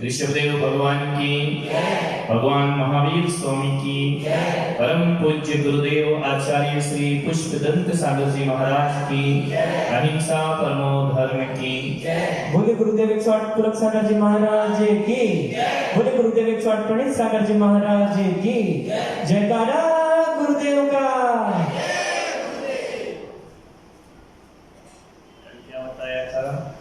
ऋषभदेव भगवान की, भगवान महावीर स्वामी की, परम पूज्य गुरुदेव आचार्य श्री पुष्पदंत सागर जी महाराज की, अहिंसा परमो धर्म की। बोले गुरुदेव 108 पुलक सागर जी महाराज की, बोले गुरुदेव 108 प्रणीत सागर जी महाराज की। जयकारा गुरुदेव का। क्या बताया था?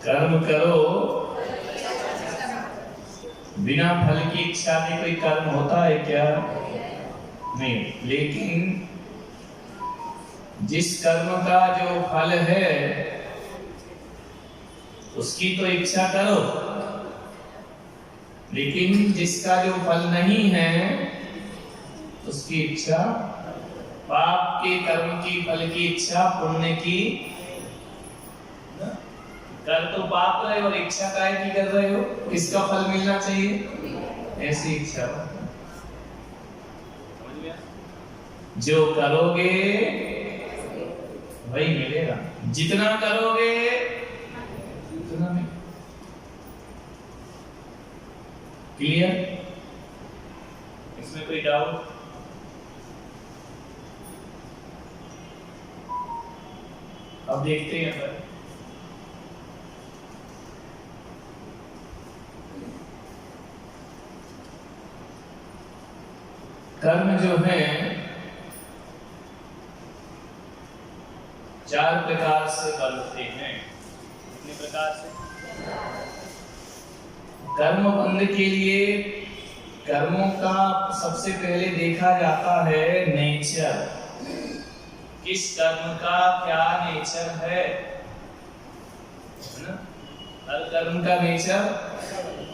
कर्म करो बिना फल की इच्छा के। कोई कर्म होता है क्या? नहीं। लेकिन जिस कर्म का जो फल है उसकी तो इच्छा करो, लेकिन जिसका जो फल नहीं है उसकी इच्छा, पाप के कर्म की फल की इच्छा, पुण्य की कर तो पाप रहे और इच्छा काय की कर रहे हो? किसका फल मिलना चाहिए? ऐसी इच्छा। जो करोगे वही मिलेगा, जितना करोगे उतना मिलेगा। क्लियर? इसमें कोई डाउट? अब देखते हैं। कर्म जो है 4 प्रकार से बनते हैं। कितने प्रकार से? कर्म बंध के लिए कर्मों का सबसे पहले देखा जाता है नेचर। किस कर्म का क्या नेचर है ना? हर कर्म का नेचर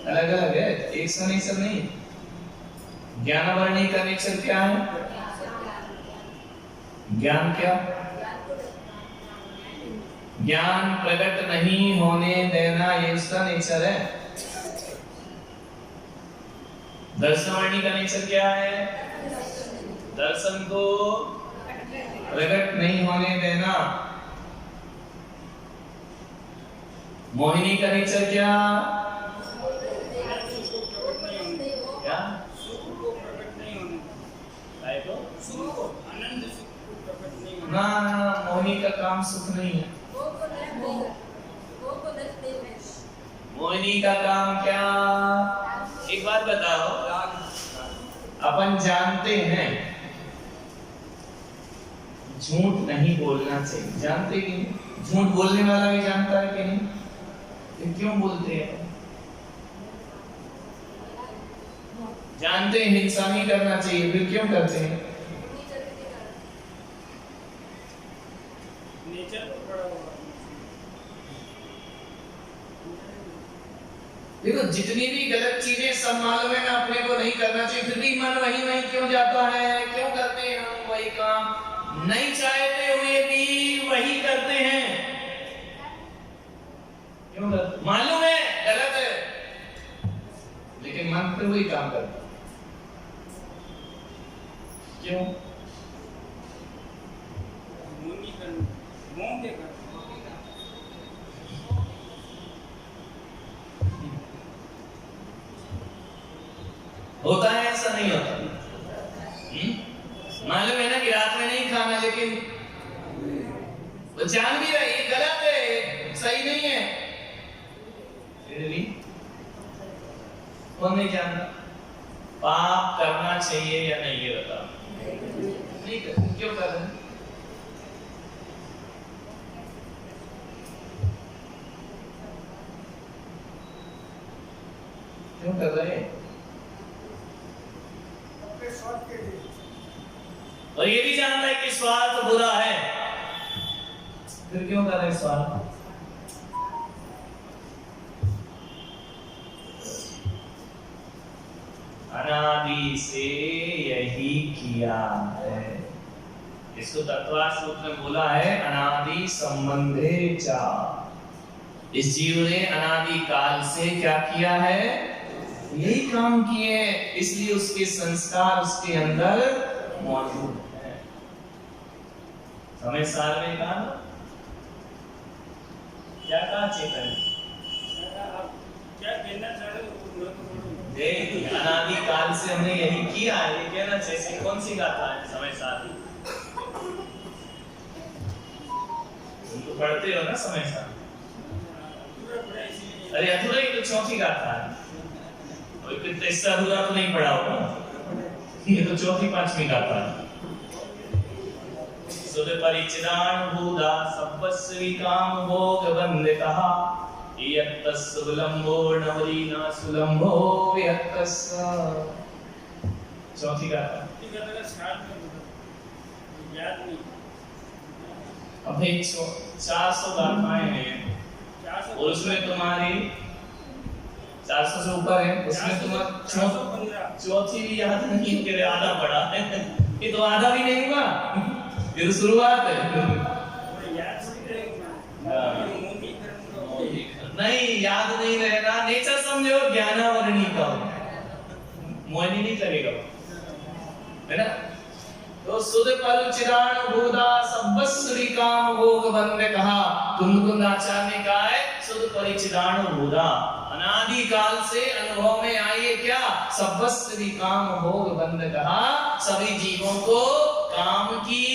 अलग अलग है, एक सा नेचर नहीं। ज्ञानवर्णी का नेचर क्या है? ज्ञान क्या? ज्ञान प्रकट नहीं होने देना, ये उसका नेचर है। दर्शनवर्णी का नेचर क्या है? दर्शन को प्रकट नहीं होने देना। मोहिनी का नेचर क्या? ना मोहिनी का काम सुख नहीं है। मोहिनी का काम क्या? एक बात बताओ, अपन जानते हैं झूठ नहीं बोलना चाहिए, जानते कि नहीं? झूठ बोलने वाला भी जानता है कि नहीं? तो क्यों बोलते हैं? जानते हैं हिंसा नहीं करना चाहिए, फिर क्यों करते हैं? देखो, जितनी भी गलत चीजें सब मालूम है ना अपने को नहीं करना चाहिए, फिर भी मन वही वही क्यों जाता है? क्यों करते हैं हम वही काम? नहीं चाहते हुए भी वही करते हैं। क्यों करते? मालूम है गलत है, लेकिन मन फिर वही काम करता है। क्यों? होता है ऐसा? नहीं होता। मालूम है ना कि रात में नहीं खाना, लेकिन वो जान भी रहे ये गलत है, सही नहीं है, फिर भी कौन नहीं जानता पाप करना चाहिए या नहीं? ये बता। नहीं कर, क्यों कर रहे? क्यों कर रहे? और ये भी जानता है कि स्वार्थ बुरा है, फिर क्यों कर रहे स्वार्थ? अनादि से यही किया है। इसको तत्वार्थ सूत्र में बोला है अनादि संबंधे चा। इस जीव ने अनादि काल से क्या किया है? यही काम किए, इसलिए उसके संस्कार उसके अंदर मौजूद है। समय सार में कहा ना, क्या कहा चेतन? क्या कहना चाह रहे हो? देख, अनादि काल से हमने यही किया है, ये कहना चाहिए। कौन सी गाथा है समय सार? तुम तो पढ़ते हो ना समय सार। अरे अधूरा ही तो चौथी गाथा है, और फिर इससे अधूरा तो नहीं पढ़ा होगा, ये तो चौथी पांचवी गाथा है। सुध परिचिदान भूदा सब्बस्वी काम भोग बंदितः यत्तस्य विलंबो नवरीना सुलंबो विहत्तस्य। चौथी गाथा याद नहीं। अब 400 गाथाएं हैं, और उसमें तुम्हारी 400 से ऊपर है, उसमें तुम्हारा चौथी भी याद नहीं है, आधा पढ़ा है। ये तो आधा भी नहीं हुआ, ये तो शुरुआत है। नहीं, याद नहीं रहेगा, नेचर समझो, ज्ञानावरणी का मोहिनी नहीं लगेगा, है ना? तो सुध परिचिदान भूदा सब्बस्वी काम भोग बंद कहा, तुमको आचार्य ने कहा है सुध परिचिदान भूदा, अनादि काल से अनुभव में आइए क्या? सब्बस्वी काम भोग बंद कहा, सभी जीवों को काम की,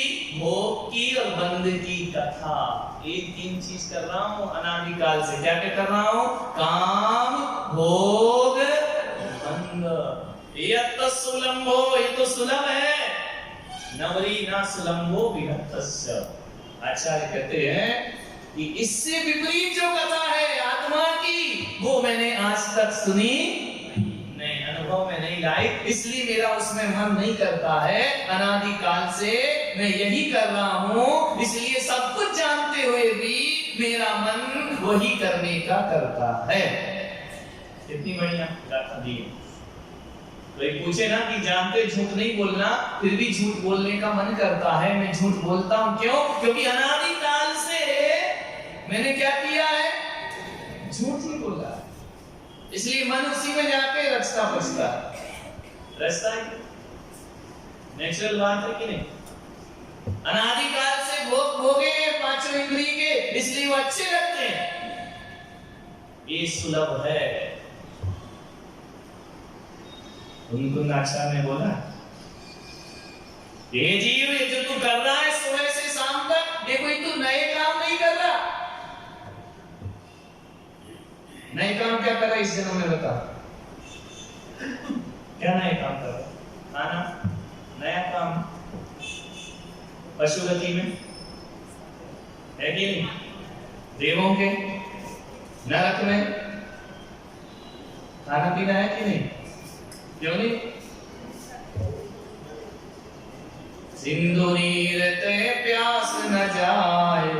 भोग की और बंद की कथा। एक तीन चीज कर रहा हूं अनादि काल से। क्या क्या कर रहा हूं? काम, भोग, बंद। यत्त सुलंभो, ये तो सुलभ है, नवरी ना सुलंभो विहत्तस्य। आचार्य कहते हैं कि इससे विपरीत जो कथा है आत्मा की, वो मैंने आज तक सुनी नहीं, अनुभव में नहीं लाई, इसलिए मेरा उसमें मन नहीं करता है। अनादि काल से मैं यही कर रहा हूं, इसलिए सब कुछ जानते हुए भी मेरा मन वही करने का करता है। कितनी बढ़िया गाथा दी। तो एक पूछे ना कि जानते झूठ नहीं बोलना, फिर भी झूठ बोलने का मन करता है, मैं झूठ बोलता हूं, क्यों? क्योंकि अनादि काल से मैंने क्या किया है? झूठ ही बोला, इसलिए मन उसी में जाके रचता बचता रचता है। नेचुरल बात है कि नहीं? अनादि काल से भोग भोगे पांचों इंद्रिय के, इसलिए वो अच्छे लगते हैं, ये सुलभ है। उनको नाचा ने बोला, ये जीव ये जो तू कर रहा है सुबह से शाम तक, ये कोई तू नए काम नहीं कर रहा। नए काम क्या कर रहा है इस जन्म में? बता, क्या नए काम कर रहा? खाना नया काम, पशुगति में है कि नहीं? देवों के नरक में खाना पीना है कि नहीं? क्यों नहीं? सिंदूरीर ते प्यास न जाए,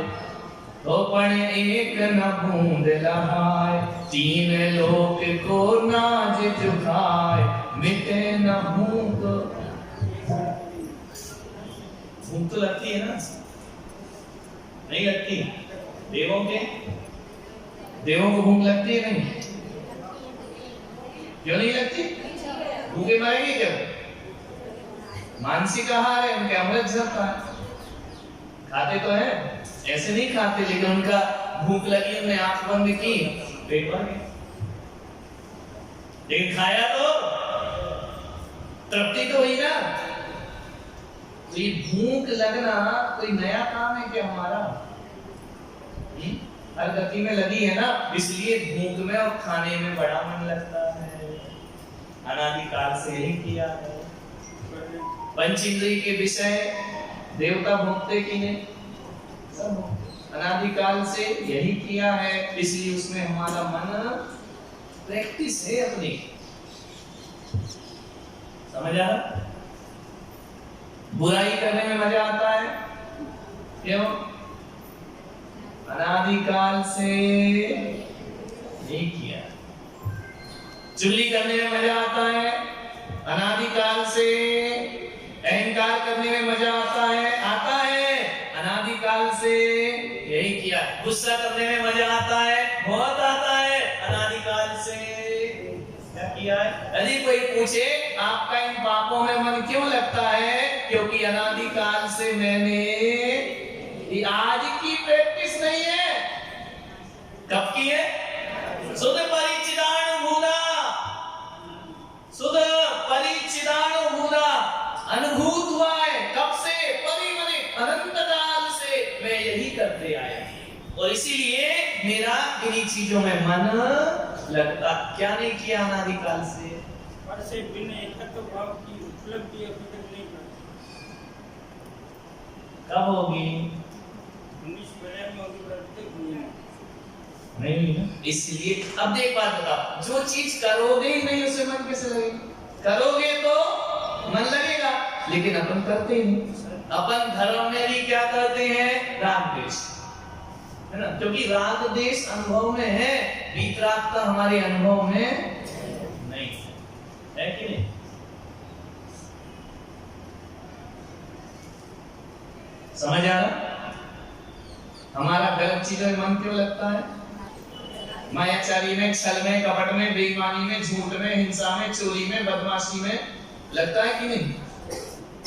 तो पण एक न बूंद लहाए, तीन लोक को नाज चुकाए, मिटे न भूख। भूख तो लगती है ना? नहीं लगती? देवों को भूख लगती है नहीं? क्यों नहीं लगती? भूखे मरेंगे क्या? मानसिक आहार है, उनके अमृत झरता है, खाते तो है, ऐसे नहीं खाते, लेकिन उनका भूख लगी, उन्होंने आंख बंद की, पेट भर गया, लेकिन खाया तो तृप्ति तो हुई ना। तो ये भूख लगना कोई नया काम है क्या हमारा? हर गति में लगी है ना, इसलिए भूख में और खाने में बड़ा मन लगता है। अनादि काल से यही किया है। पंच इंद्रिय के विषय देवता भोगते कि नहीं? सब अनादि काल से यही किया है, इसलिए उसमें हमारा मन प्रैक्टिस है अपनी। समझ आ रहा? बुराई करने में मजा आता है, क्यों? अनादि काल से नहीं किया। चुगली करने में मजा आता है, अनादि काल से। अहंकार करने में मजा आता है, अनादि काल से यही किया। गुस्सा करने में मजा आता है, बहुत आता है, अनादि काल से क्या किया है? यदि कोई पूछे आपका इन पापों में मन क्यों लगता है? क्योंकि अनादि काल से मैंने ये आज की प्रैक्टिस नहीं है, कब की है? सुध परिचिदानुभूता, सुध परिचिदानुभूता, अनुभूत हुआ है कब से? परिमने अनंत काल से मैं यही करते आया और इसीलिए मेरा इन्हीं चीजों में मन लगता। क्या नहीं किया अनादिकाल से? पर से बिन एकत्व भाव की उपलब्धि अभी तक नहीं करते। कब होगी? 19 में होगी, पर अभी तक नहीं हुई ना। इसलिए अब एक बात बताओ, जो चीज करोगे ही नहीं उसे मन कैसे लगेगा? करोगे तो मन लगेगा, लेकिन अपन करते ही नहीं। अपन धर्म में भी क्या करते हैं? राग द्वेष, है ना? क्योंकि राग द्वेष अनुभव में है, वीतरागता हमारे अनुभव में नहीं है कि नहीं? समझ आ रहा? हमारा गलत चीजों में मन क्यों लगता है? मायाचारी में, छल में, कपट में, बेईमानी में, झूठ में, हिंसा में, चोरी में, बदमाशी में लगता है कि नहीं?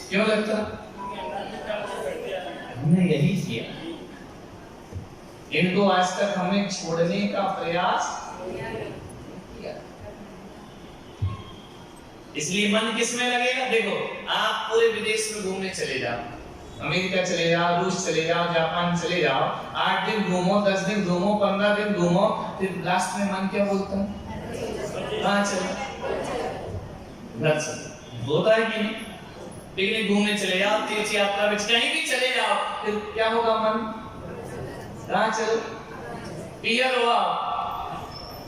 क्यों लगता? हमने यही किया, इनको आज तक हमने छोड़ने का प्रयास किया। इसलिए मन किस में लगेगा? देखो, आप पूरे विदेश में घूमने चले जाओ, अमेरिका चले जाओ, रूस चले जाओ, जापान चले जाओ, 8 दिन घूमो, 10 दिन घूमो, 15 दिन घूमो, फिर लास्ट में मन क्या बोलता है? हाँ चलो घर चलो, होता है कि नहीं? पिकनिक घूमने चले जाओ, तीर्थ यात्रा में कहीं भी चले जाओ, फिर क्या होगा? मन कहाँ चलो? पियर हुआ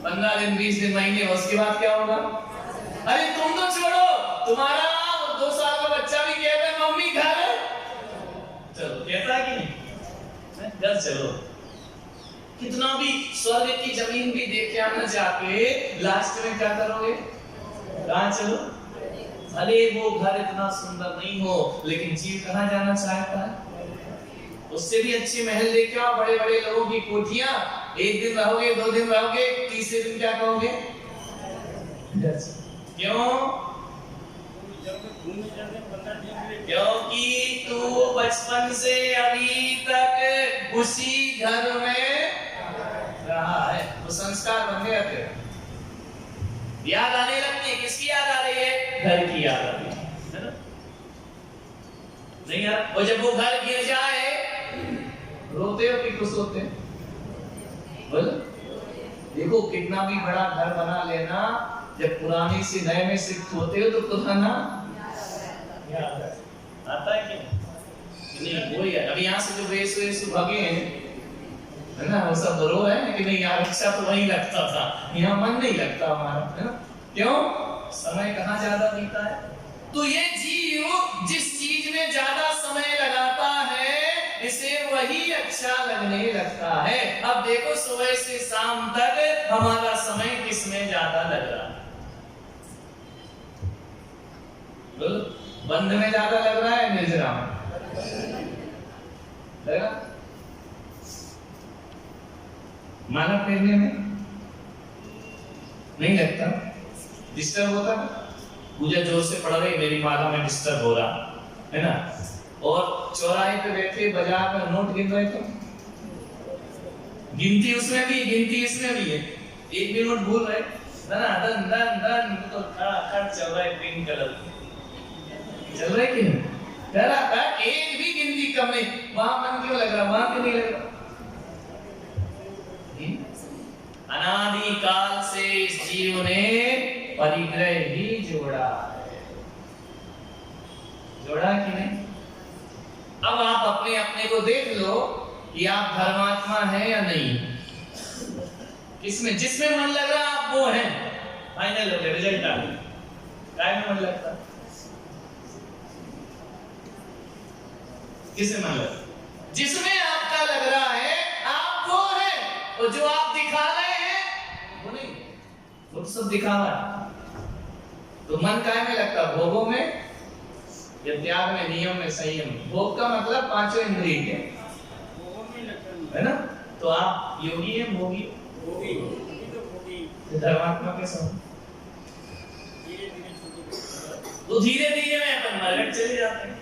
15 दिन, 20 दिन, महीने, उसके बाद क्या होगा? अरे तुम तो छोड़ो, तुम्हारा 2 साल का बच्चा भी कहता है मम्मी घर चलो, कहता है कि नहीं? घर चलो। कितना भी स्वर्ग की जमीन भी देखे आना जाके, लास्ट में क्या करोगे? कहाँ चलो? अरे वो घर इतना सुंदर नहीं हो, लेकिन जीव कहाँ जाना चाहता है? उससे भी अच्छे महल लेके आओ, बड़े बड़े लोगों की कोठियां, 1 दिन रहोगे, 2 दिन रहोगे, तीसरे दिन क्या कहोगे? क्यों? क्योंकि तू बचपन से अभी तक उसी घर में रहा है, वो संस्कार बन गया थे। याद आने लगती है, किसकी याद आ रही है? घर की याद आ रही है ना? नहीं यार, और जब वो घर गिर जाए रोते हो कि खुश होते हैं? बोलो, देखो कितना भी बड़ा घर बना लेना, जब पुराने से नए में शिफ्ट होते हो तो पुराना याद आता है कि नहीं? वही है। अभी यहाँ से जो वेश भागे हैं, है ना, वो सब रो है कि नहीं यार, अच्छा तो वही लगता था, यहाँ मन नहीं लगता हमारा, है ना? क्यों? समय कहाँ ज्यादा बीता है। तो ये जीव जिस चीज में ज्यादा समय लगाता है, इसे वही अच्छा लगने लगता है। अब देखो, सुबह से शाम तक हमारा समय किस में ज्यादा लग रहा है? बंध में ज्यादा लग रहा है, निर्जरा में लगा? माला फेरने में नहीं लगता? डिस्टर्ब होता? पूजा जोर से पड़ रही, मेरी माला में डिस्टर्ब हो रहा है ना? और चौराहे पे बैठे बाजार में नोट गिन रहे, तो गिनती उसमें भी, गिनती इसमें भी है। एक भी नोट भूल रहे ना, दन दन दन तो खर्च चल रहा है, पिंक कलर चल रहा है कि नहीं? कह रहा था एक भी गिनती कम नहीं, वहां मन क्यों लग रहा, वहां क्यों नहीं लग रहा? अनादि काल से इस जीव ने परिग्रह ही जोड़ा है, जोड़ा कि नहीं? अब आप अपने अपने को देख लो कि आप धर्मात्मा हैं या नहीं। किसमें, जिसमें मन लग रहा आप वो हैं, फाइनल हो गया, रिजल्ट आ गया। काय में मन लगता? किसमें मन लगता? जिसमें आपका लग रहा है आप वो हैं, और जो आप दिखा रहे हैं वो नहीं, वो तो सब दिखावा है। तो मन काय में लगता? भोगों में या त्याग में, नियम में, संयम में। भोग का मतलब 5 इंद्रिय है ना? तो आप योगी हैं, भोगी? धर्मात्मा के सब तो धीरे धीरे में अपन मरगट चले जाते हैं।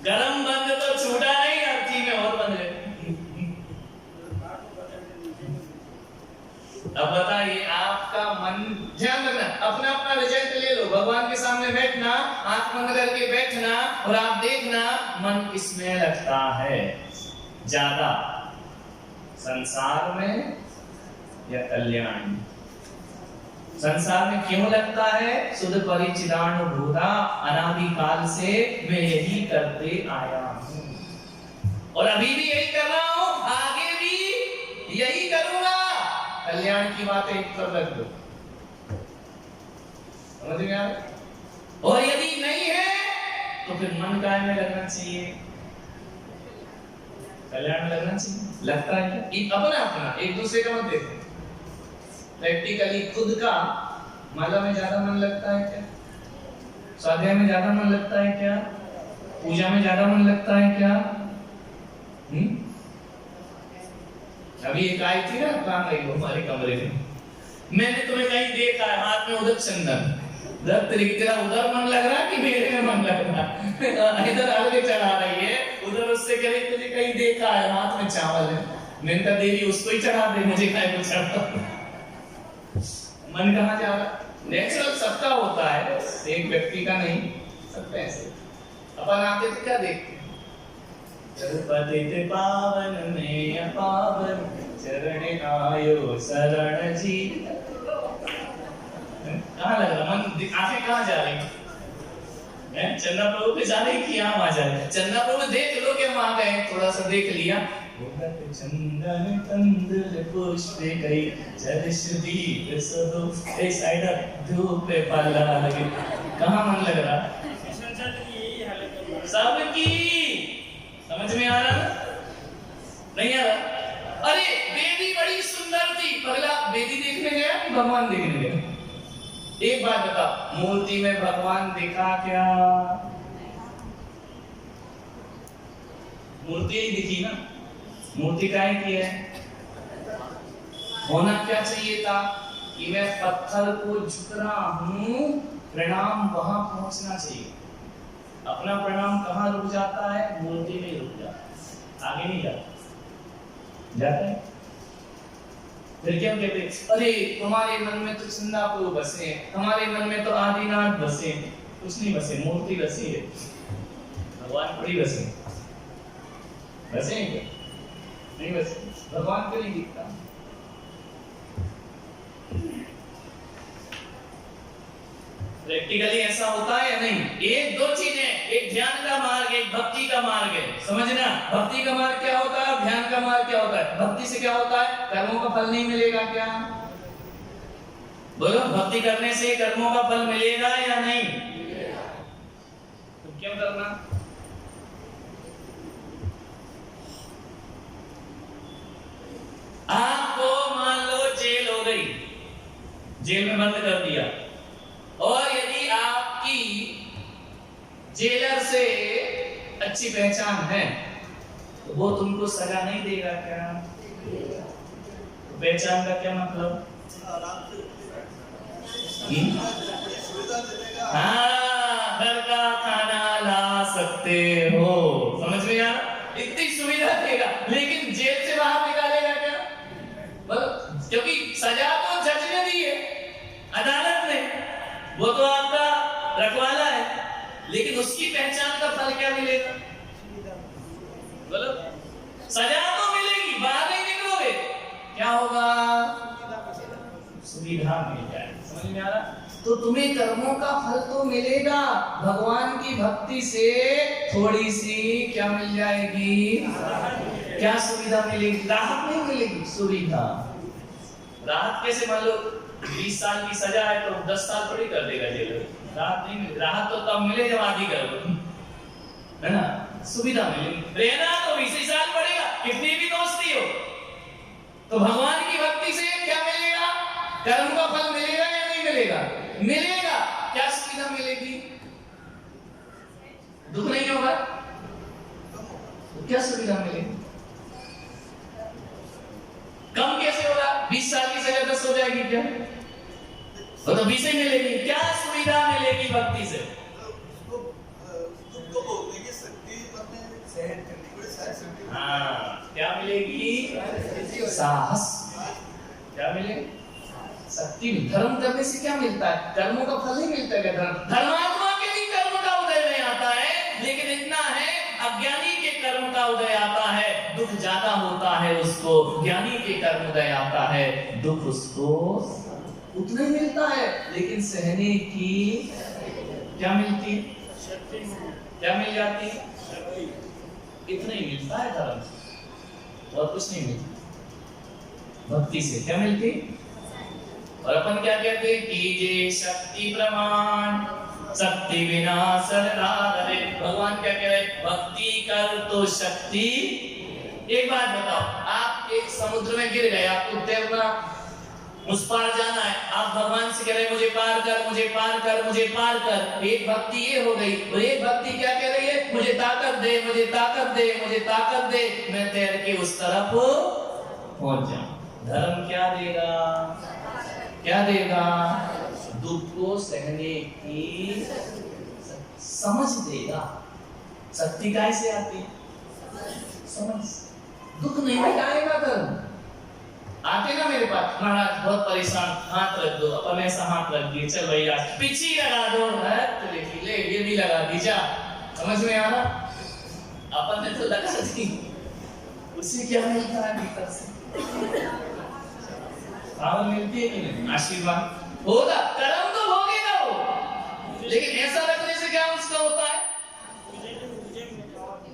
गरम बंद तो छूटा नहीं, हर चीज में और बंद है। अब बताइए, आपका मन, ध्यान रखना, अपना अपना रिजल्ट ले लो, भगवान के सामने बैठना, आंख बंद करके बैठना और आप देखना मन किसमें लगता है ज्यादा, संसार में या कल्याण में। संसार में क्यों लगता है? सुध परिचिदानुभूता, अनादि काल से मैं यही करते आया हूं और अभी भी यही कर रहा हूं, आगे भी यही करूंगा। कल्याण की बातें एक पर रख दो, समझ में आ रहा? और यदि नहीं है तो फिर मन काय में लगना चाहिए, कल्याण में लगना चाहिए। लगता है क्या? अपना अपना, एक दूसरे का मत देखो। प्रैक्टिकली खुद का माला में ज्यादा मन लगता है क्या? स्वाध्याय में ज्यादा मन लगता है क्या? पूजा में ज्यादा मन लगता है क्या? अभी एक आई थी ना, कहाँ गई वो हमारे कमरे में, मैंने तुम्हें कहीं देखा है हाथ में उधर चंदन, तेरा उधर मन लग रहा है कि मेरे में मन लग रहा है? इधर आगे चढ़ा रही है, उधर उससे कह रही तुझे कहीं देखा है हाथ में चावल है। मैंने कहा देवी उसको ही चढ़ा दे, मुझे कहीं को चढ़ा। मन कहाँ जा रहा? नेचुरल सबका होता है, एक व्यक्ति का नहीं, सबका ऐसे। अपन आते थे क्या देखते, पतित पावन में अपावन चरण आयो शरण जी। कहाँ लग रहा मन? आंखें कहाँ जा रही है? चंदा प्रभु पे जा रही कि यहाँ वहां जा रही? चंदा प्रभु देख लो कि हम आ गए, थोड़ा सा देख लिया। चंदन कंदल पुष्प गई जरिश दीप सदो ए साइड धूप पे पाला लगे। कहाँ मन लग रहा? संसार की यही हालत है सबकी। समझ में आ रहा? नहीं आ रहा? अरे बेबी बड़ी सुंदर थी, पगला बेबी देखने गया कि भगवान देखने गया? एक बात बता, मूर्ति में भगवान दिखा क्या? मूर्ति ही दिखी ना, मूर्ति काहे की है? होना क्या चाहिए था कि मैं पत्थर को झुक रहा हूं, प्रणाम वहां पहुंचना चाहिए। अपना प्रणाम कहाँ रुक जाता है? मूर्ति में रुक जाता है, आगे नहीं जाता है। फिर क्या कहते, अरे तुम्हारे मन में तो चंदा प्रभु बसे, तुम्हारे मन में तो आदिनाथ बसे। कुछ नहीं बसे, मूर्ति बसी है, भगवान थोड़ी बसे। बसे हैं क्या? नहीं बसे, भगवान क्यों नहीं दिखता? प्रैक्टिकली ऐसा होता है या नहीं? एक दो चीजें, एक ध्यान का मार्ग, एक भक्ति का मार्ग है, समझना। भक्ति का मार्ग क्या होता है, ध्यान का मार्ग क्या होता है? भक्ति से क्या होता है? कर्मों का फल नहीं मिलेगा क्या? बोलो, भक्ति करने से कर्मों का फल मिलेगा या नहीं? तो क्यों करना? आपको मान लो जेल हो गई, जेल में बंद कर दिया, और यदि आपकी जेलर से अच्छी पहचान है तो वो तुमको सजा नहीं देगा क्या? तो पहचान का क्या मतलब? हाँ, घर का खाना ला सकते हो, समझ में आया? इतनी सुविधा देगा, लेकिन जेल से बाहर निकालेगा क्या? क्योंकि सजा तो जज ने दी है, अदालत ने, वो तो आपका रखवाला है, लेकिन उसकी पहचान का फल क्या मिलेगा? बोलो, सजा तो मिलेगी, बाहर नहीं निकलोगे, क्या होगा? सुविधा मिल जाएगी। समझ में आ रहा? तो तुम्हें कर्मों का फल तो मिलेगा, भगवान की भक्ति से थोड़ी सी क्या मिल जाएगी? क्या सुविधा मिलेगी? राहत नहीं मिलेगी, सुविधा। राहत कैसे? मान लो 20 साल की सजा है तो 10 साल थोड़ी कर देगा जेल। राहत नहीं मिलेगी, राहत तो तब मिले जब आधी कर दो, है ना? सुविधा मिलेगी। रहना तो 20 साल पड़ेगा, कितनी भी दोस्ती हो। तो भगवान की भक्ति से क्या मिलेगा? कर्म का फल मिलेगा या नहीं मिलेगा? मिलेगा। क्या सुविधा मिलेगी? दुख नहीं होगा। तो क्या सुविधा मिलेगी? कम कैसे होगा? 20 साल की सजा 10 हो जाएगी क्या? वो तो 20 ही मिलेगी। क्या सुविधा मिलेगी भक्ति से? उसको बोलने की शक्ति मिलेगी? साहस। क्या मिलेगा? शक्ति। धर्म करने से क्या मिलता है? कर्मों का फल ही मिलता है। धर्मात्मा के भी कर्म का उदय नहीं आता है, लेकिन इतना है अज्ञानी के कर्म का उदय आता है, दुख ज्यादा होता है उसको। ज्ञानी के कर्म उदय आता है, दुख उसको उतना ही मिलता है, लेकिन सहने की क्या मिलती है? क्या मिल जाती है? इतना ही मिलता है धर्म से, और कुछ नहीं मिलता। भक्ति से क्या मिलती? और अपन क्या कहते हैं? कीजिए शक्ति प्रमाण, शक्ति बिना सरदार। भगवान क्या कह रहे? भक्ति कर तो शक्ति। एक बात बताओ, आप एक समुद्र में गिर गए, आपको तैरना उस पार जाना है, आप भगवान से कह रहे मुझे पार कर, मुझे पार कर, मुझे पार कर। एक भक्ति ये हो गई, और एक भक्ति क्या कह रही है? मुझे ताकत दे, मुझे ताकत दे, मुझे ताकत दे, मैं तैर के उस तरफ पहुंच जाऊं। धर्म क्या देगा? क्या देगा? दुख को सहने की समझ देगा। शक्ति कैसे आती है? समझ। दुख नहीं मिटाएगा धर्म। आते ना मेरे पास, महाराज बहुत परेशान, हाथ रख दो। अपन ऐसा हाथ रख दिए, चल भैया पिछी लगा दो, ले ये भी लगा दी, जा। समझ में आ रहा? अपन ने तो लगा दी, उसे क्या मिलता है भीतर से? पावर मिलती है कि नहीं? आशीर्वाद होगा, कर्म तो भोगेगा वो, लेकिन ऐसा रखने से क्या उसका होता है?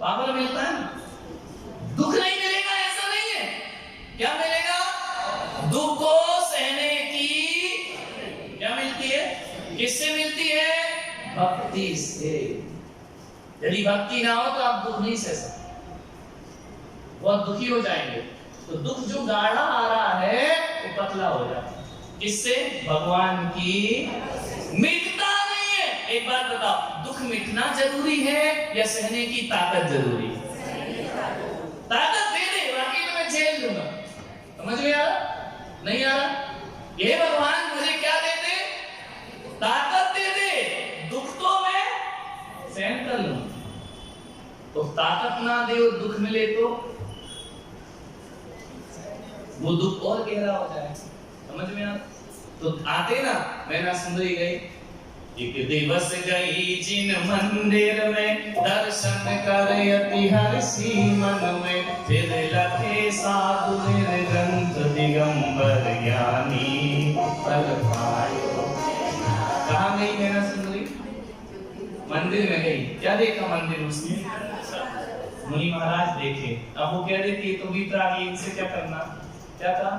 पावर मिलता है। दुख नहीं मिलेगा ऐसा नहीं है। क्या मिलेगा? दुख को सहने की क्या मिलती है? किससे मिलती है? भक्ति से। यदि भक्ति ना हो तो आप दुख नहीं सह सकते, बहुत दुखी हो जाएंगे। तो दुख जो गाढ़ा आ रहा है वो पतला हो जाता है। किससे? भगवान की। मिटता नहीं है। एक बात बताओ, दुख मिटना जरूरी है या सहने की ताकत जरूरी है? ताकत दे दे, बाकी तो मैं झेल लूंगा। समझ में आ रहा? नहीं आ रहा? ये भगवान मुझे क्या दे दे? ताकत दे दे, दुख तो मैं सहन कर लूं। तो ताकत ना दे और दुख मिले तो वो दुख और गहरा हो जाए। समझ में आ? तो आते ना, मैना सुंदरी गई, एक दिवस गई जिन मंदिर में, दर्शन कर अति हर्षी मन में, फिर लखे साधु निर्ग्रंथ दिगंबर ज्ञानी फल पायो। कहाँ गई मैना सुंदरी? मंदिर में गई। क्या देखा मंदिर उसने? मुनि महाराज देखे। अब वो कह देती तो भी इनसे क्या करना? क्या था?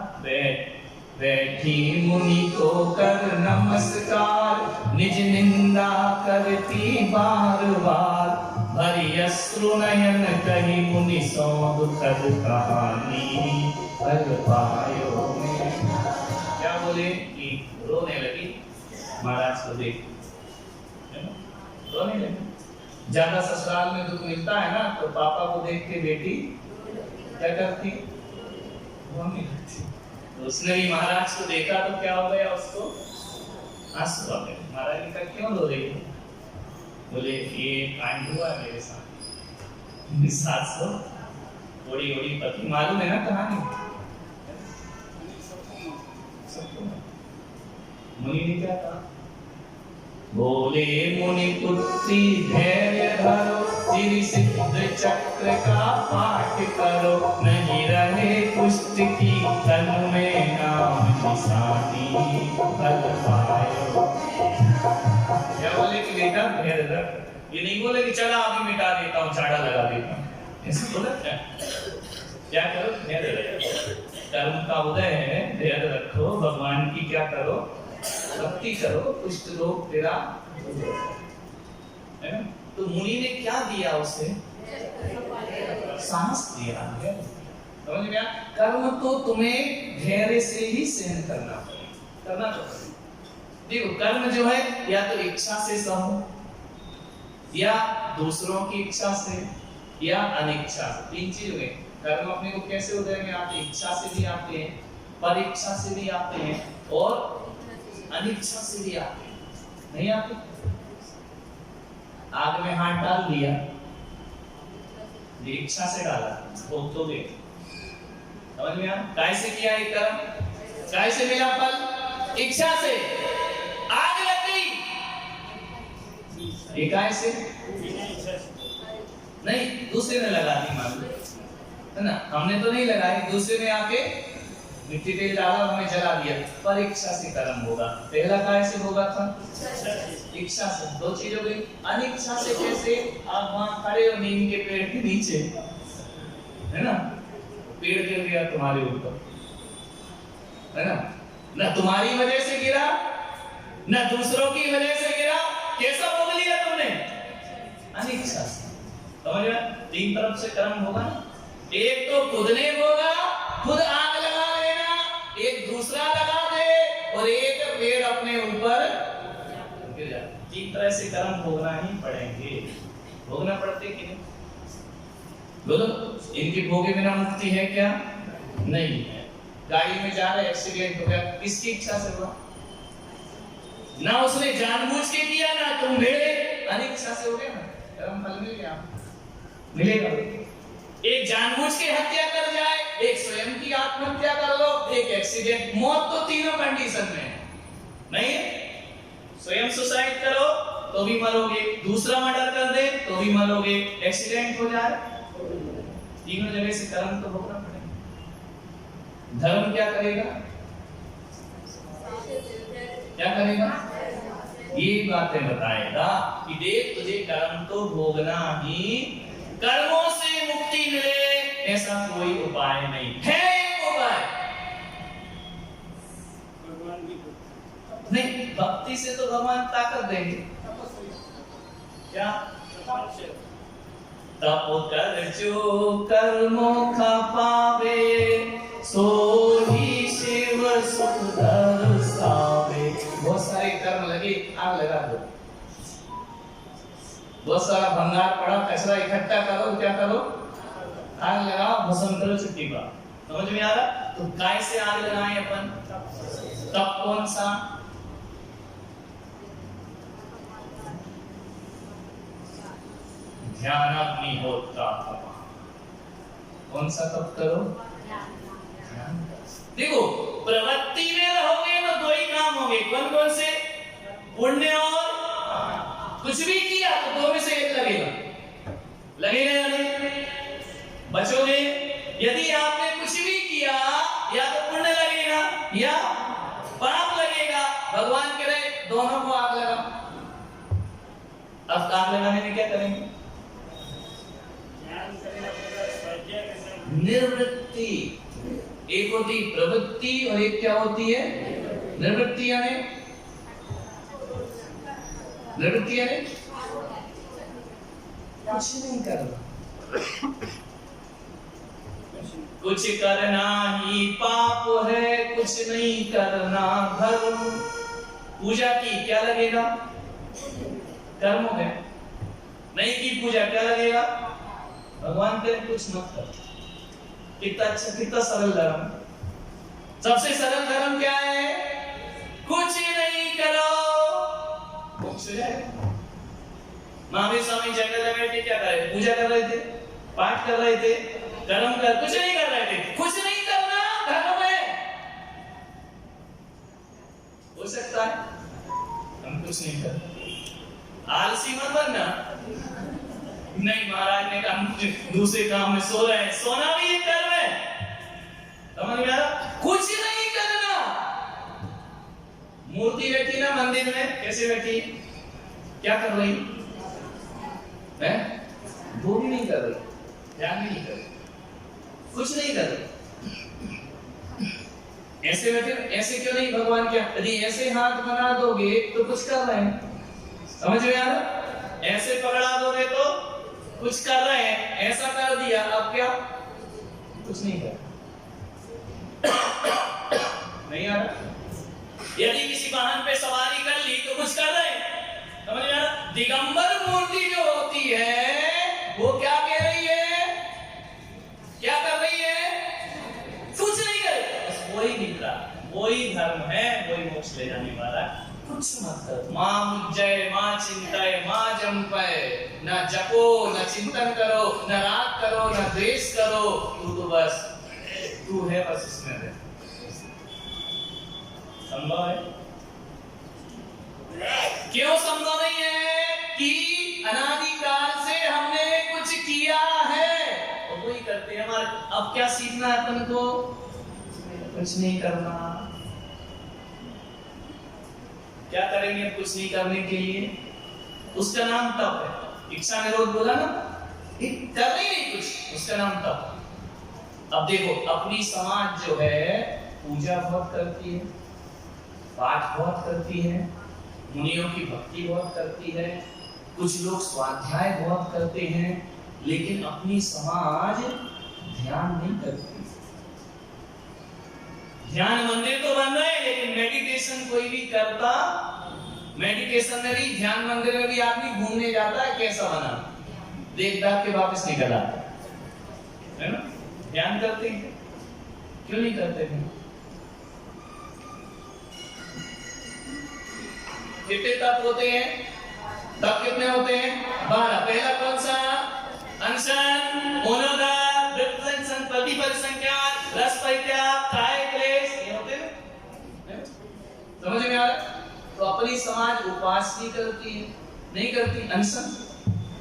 बैठी मुनि को कर नमस्कार, निज निंदा करती बार बार, भरी अश्रु नयन कही मुनि सो दुखद कहानी फल पायो। क्या बोले कि रोने लगी महाराज को देख, रोने लगी। ज्यादा ससुराल में दुख मिलता है ना, तो पापा को देख के बेटी क्या करती? रोने लगती। तो उसने भी महाराज को देखा तो क्या हो गया? उसको आंसू आ गए। महाराज ने कहा क्यों रो रही है? बोले ये कांड हुआ मेरे साथ। 700 ओड़ी ओड़ी पति, मालूम है ना कहानी? मुनि ने क्या कहा? बोले मुनि पुत्री धैर्य धरो, सिद्ध चक्र का पाठ करो, नहीं रहे पुष्ट की तन में नाम निशानी फल पायो। क्या बोले कि बेटा धैर्य रख। ये नहीं बोले कि चला अभी मिटा देता हूँ, झाड़ा लगा देता हूँ। ऐसे बोला क्या करो? धैर्य रखो। कर्म का उदय है, धैर्य रखो, भगवान की क्या करो? भक्ति करो, कुष्ठ रोग तेरा है ना। तो मुनि ने क्या दिया उसे? साहस दिया है। समझ में आया? कर्म तो तुम्हें धैर्य से ही सहन करना तो देखो, कर्म जो है या तो इच्छा से सहो, या दूसरों की इच्छा से, या अनिच्छा। तीन चीज में कर्म अपने को कैसे उदय में आते? इच्छा से भी आते हैं, परीक्षा से भी आते हैं, और अनिच्छा से भी आते हैं। नहीं आते? आग में हाथ डाल दिया, इच्छा से डाला, भोग तो गए, समझ में आया? काय से किया ये कर्म, काय से मिला फल, इच्छा से। आग लग गई, ये काय से नहीं, दूसरे ने लगा दी मान लो, है ना, हमने तो नहीं लगाई, दूसरे ने आके मिट्टी तेल डाला, हमें जला दिया, पर इच्छा से कर्म होगा। पहला काय से होगा था, इच्छा से। दो चीज हो गई। अनिच्छा से कैसे, आप वहां खड़े हो नीम के पेड़ के नीचे, है ना, पेड़ गिर गया तुम्हारे ऊपर, है ना, ना तुम्हारी वजह से गिरा, ना दूसरों की वजह से गिरा, कैसा भोग लिया तुमने, अनिच्छा से। समझ में? तीन तरफ से कर्म होगा ना, एक तो खुद ने भोगा, खुद आग लगा लेना, एक दूसरा लगा दे, और एक पेड़ अपने ऊपर गिर जाए। तीन तरह से कर्म भोगना ही पड़ेंगे। भोगना पड़ते कि नहीं बोलो? इनके भोगे बिना मुक्ति है क्या? नहीं है। गाड़ी में जा रहे, एक्सीडेंट हो गया, किसकी इच्छा से हुआ? ना उसने जानबूझ के किया, ना तुम भेड़े, अनिच्छा से हो गया ना, कर्म फल मिल गया, मिलेगा। एक जानबूझ के हत्या कर जाए, एक स्वयं की आत्महत्या कर लो, एक एक्सीडेंट, मौत तो तीनों कंडीशन में है। नहीं, स्वयं सुसाइड करो तो भी मरोगे, दूसरा मर्डर कर दे तो भी मरोगे, एक्सीडेंट हो जाए, तीनों जगह से कर्म तो भोगना पड़ेगा। धर्म क्या करेगा, क्या करेगा? ये बातें बताएगा कि देख तुझे कर्म तो भोगना ही, कर्मों से मुक्ति मिले ऐसा कोई उपाय नहीं है। एक उपाय नहीं, भक्ति से तो भगवान ताकत देंगे। क्या? तप कर जो कर्मों का पावे, सो ही शिव सुंदर सावे। बहुत सारे कर्म लगे, आग लगा दो। बहुत सारा भंगार पड़ा, कचरा इकट्ठा करो, क्या करो? आग लगाओ, भस्म करो, छुट्टी का। समझ में आ रहा? तो काय से आग लगाएं अपन? तप कौन सा? ध्यान अग्निहोत्र। कौन सा तप करो? देखो, प्रवृत्ति में रहोगे तो दो ही काम होंगे, कौन कौन से? पुण्य और कुछ भी किया तो दो में से एक लगेगा, लगेगा या नहीं? बचोगे। यदि आपने कुछ भी किया, या तो पुण्य लगेगा या पाप लगेगा। भगवान कह रहे दोनों को आग लगा। अब आग लगाने में क्या करेंगे? निर्वृत्ति। एक होती प्रवृत्ति और एक क्या होती है? निर्वृत्ति। यानी निर्वृत्ति यानी कुछ नहीं करना, कुछ करना ही पाप है, कुछ नहीं करना धर्म। पूजा की क्या लगेगा? कर्म है। नहीं की पूजा क्या लगेगा? भगवान करे कुछ मत कर। कितना अच्छा, कितना सरल धर्म। सबसे सरल धर्म क्या है? कुछ नहीं करो, मोक्ष हो जाएगा। महावीर स्वामी जंगल में बैठे क्या कर रहे थे? पूजा कर रहे थे, पाठ कर रहे थे, कर्म कर, कुछ नहीं कर रहे थे। कुछ नहीं करना धर्म है। हो सकता है हम कुछ नहीं करते, आलसी मत बनना। नहीं, महाराज ने कहा दूसरे काम में सो रहे हैं, सोना भी एक कर्म है। समझ में आ रहा? कुछ नहीं करना। मूर्ति बैठी ना मंदिर में, कैसे बैठी? क्या कर रही है? वो भी नहीं कर रही, ध्यान भी नहीं कर रही, कुछ नहीं कर रही। ऐसे बैठे, ऐसे क्यों नहीं? भगवान क्या, यदि ऐसे हाथ बना दोगे तो कुछ कर रहे हैं। समझ में आ रहा? ऐसे पकड़ा दोगे तो कुछ कर रहे हैं, ऐसा कर दिया अब क्या? कुछ नहीं कर। नहीं आ रहा? यदि किसी वाहन पे सवारी कर ली तो कुछ कर रहे हैं। समझ में आ रहा? दिगंबर मूर्ति जो होती है वो क्या कह रही है? क्या कर रही है? कुछ नहीं कर, बस वही दिख रहा, वही धर्म है, वही मोक्ष ले जाने वाला। कुछ मत कर। मां मुज्जय, मां चिंताय, मां जंपय। ना जपो, ना चिंतन करो, ना राग करो, ना द्वेष करो, तू तो बस तू है बस इसमें रह। संभव है? क्यों संभव नहीं है? कि अनादिकाल से हमने कुछ किया है और वही करते हैं हमारे। अब क्या सीखना है अपन को? कुछ नहीं करना। क्या करेंगे कुछ नहीं करने के लिए? उसका नाम तप है। इच्छा निरोध बोला ना, कर ही नहीं कुछ, उसका नाम तप। अब देखो, अपनी समाज जो है पूजा बहुत करती है, पाठ बहुत करती है, मुनियों की भक्ति बहुत करती है, कुछ लोग स्वाध्याय बहुत करते हैं, लेकिन अपनी समाज ध्यान नहीं करती। ध्यान मंदिर तो बन रहे हैं, लेकिन मेडिटेशन कोई भी करता, मेडिटेशन में भी, ध्यान मंदिर में भी आदमी घूमने जाता है, कैसा बना, देख दाख के वापस निकल आता है ना। ध्यान करते हैं, क्यों नहीं करते हैं? कितने तप होते हैं? तप कितने होते हैं? 12। पहला कौन सा? अनशन, मनोदर, विप्रलंघन, प्रतिपरिसंख्यान, रस परित्याग, काय क्लेश, ये होते हैं। समझ में आ रहा? तो अपनी समाज उपवास नहीं करती है, नहीं करती, अनशन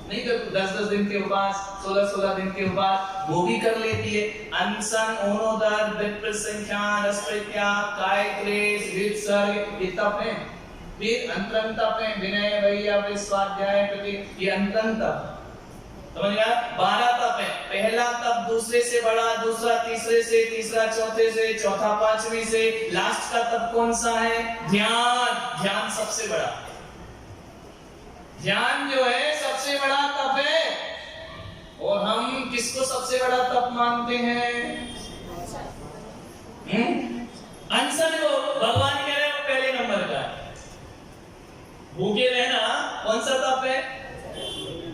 नहीं करती, 10-10 दिन के उपवास, 16-16 दिन के उपवास वो भी कर लेती है। अनशन, मनोदर, विप्रलंघन, रस परित्याग, काय क्लेश, विसर्ग, ये तप है। फिर अंतरंग तप है, विनय, वैयाम, स्वाध्याय, प्रति, ये अंतरंग तप। समझ गया? 12 तप है। पहला तप दूसरे से बड़ा, दूसरा तीसरे से, तीसरा चौथे से, चौथा पांचवी से, लास्ट का तप कौन सा है? ध्यान। ध्यान सबसे बड़ा, ध्यान जो है सबसे बड़ा तप है। और हम किसको सबसे बड़ा तप मानते हैं? अनशन को भगवान कह रहे हो पहले नंबर का है। भूखे रहना कौन सा तप है?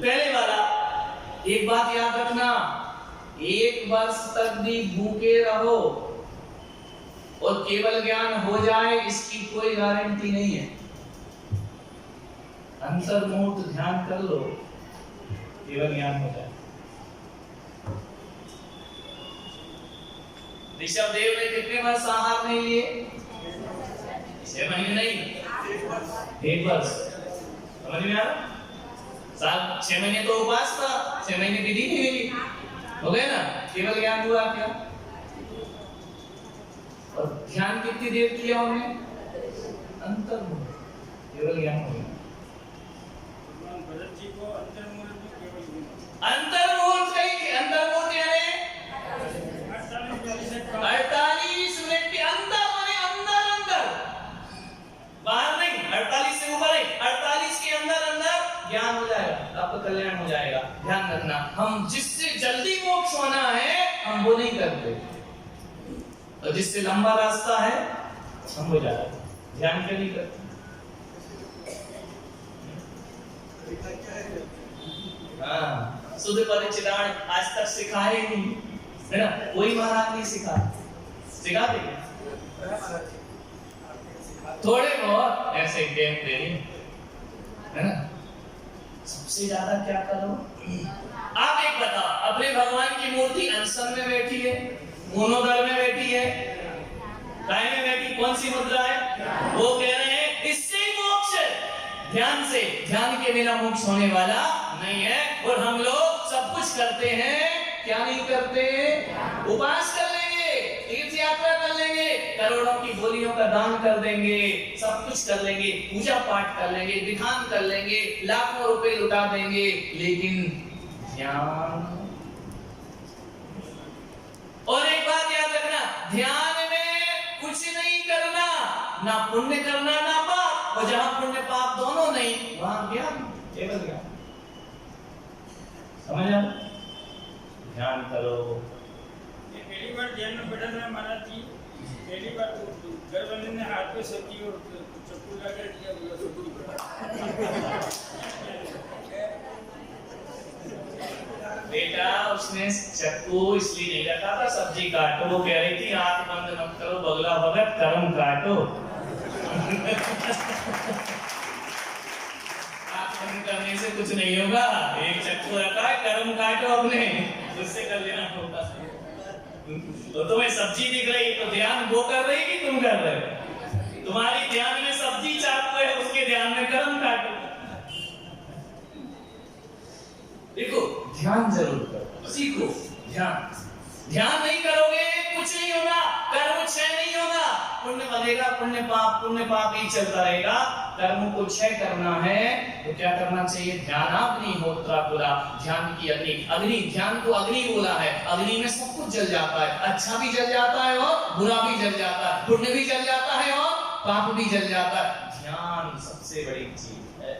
पहले वाला। एक बात याद रखना, 1 वर्ष तक भी भूखे रहो और केवल ज्ञान हो जाए, इसकी कोई गारंटी नहीं है। अंतर्मुख ध्यान कर लो, केवल ज्ञान हो जाए। ऋषभ देव ने कितने वर्ष आहार नहीं लिए? 6 महीने नहीं, 1 वर्ष। समझ में आ रहा? 6 महीने तो उपवास था, 6 महीने विधि नहीं मिली, हो गए ना। केवल ज्ञान हुआ क्या? और ध्यान कितनी देर किया हमने? अंतर्मुख, केवल ज्ञान हो गया। अंतर्मुख कहीं, अंतर्मुख यानी 48 मिनट के अंदर, माने अंदर अंदर, बाहर नहीं, 48 से ऊपर नहीं, 48 के अंदर अंदर ज्ञान हो जाएगा, आपका कल्याण हो जाएगा। ध्यान रखना, हम जिससे जल्दी मोक्ष होना है हम वो नहीं करते, और जिससे लंबा रास्ता है हम वो जाते हैं। ध्यान क्यों नहीं करते? हाँ, शुद्ध परिचिदान आज तक सिखाए नहीं, है ना। कोई महाराज नहीं सिखाते थोड़े बहुत ऐसे गेम दे रही, है ना। सबसे ज्यादा क्या करो? आप एक बताओ, अपने भगवान की मूर्ति अनशन में बैठी है, मनोदर में बैठी है, काय में बैठी, कौन सी मुद्रा है? वो कह रहे हैं इससे ही मोक्ष है, ध्यान से। ध्यान के बिना मोक्ष होने वाला नहीं है। और हम लोग सब कुछ करते हैं, क्या नहीं करते? उपवास कर लेंगे, तीर्थ यात्रा कर लेंगे, करोड़ों की बोलियों का दान कर देंगे, सब कुछ कर लेंगे, पूजा पाठ कर लेंगे, विधान कर लेंगे, लाखों रुपए लुटा देंगे, लेकिन ध्यान। और एक बात याद रखना, ध्यान में कुछ नहीं करना, ना पुण्य करना ना पाप, और जहां पुण्य पाप दोनों नहीं वहां ज्ञान, केवल ज्ञान। समझ आ? ध्यान करो। ये पहली बार ध्यान में बैठा था महाराज जी, पहली बार तो घर वाले ने हाथ पे सब्जी और चक्कू लगा दिया, बोला सब्जी बेटा उसने चक्कू इसलिए नहीं रखा था सब्जी काटो, वो कह रही थी आंख बंद मत करो बगला भगत, कर्म काटो। करने से कुछ नहीं होगा, एक चक्कू रखा है, कर्म काटो अपने, उससे कर लेना होगा। तो तुम्हें सब्जी दिख रही तो ध्यान वो कर रही कि तुम कर रहे हो? तुम्हारी ध्यान में सब्जी चाकू है, उसके ध्यान में कर्म काटो। देखो ध्यान जरूर करो, सीखो ध्यान। ध्यान नहीं करोगे कुछ नहीं होगा, कर्म क्षय नहीं होगा, पुण्य बढ़ेगा, पुण्य पाप ही चलता रहेगा। कर्म को क्षय करना है तो क्या करना चाहिए? ध्यानाग्निहोत्रा पुरा, ध्यान की अग्नि। ध्यान को अग्नि बोला है, अग्नि में सब कुछ जल जाता है, अच्छा भी जल जाता है और बुरा भी जल जाता है, पुण्य भी जल जाता है और पाप भी जल जाता है। ध्यान सबसे बड़ी चीज है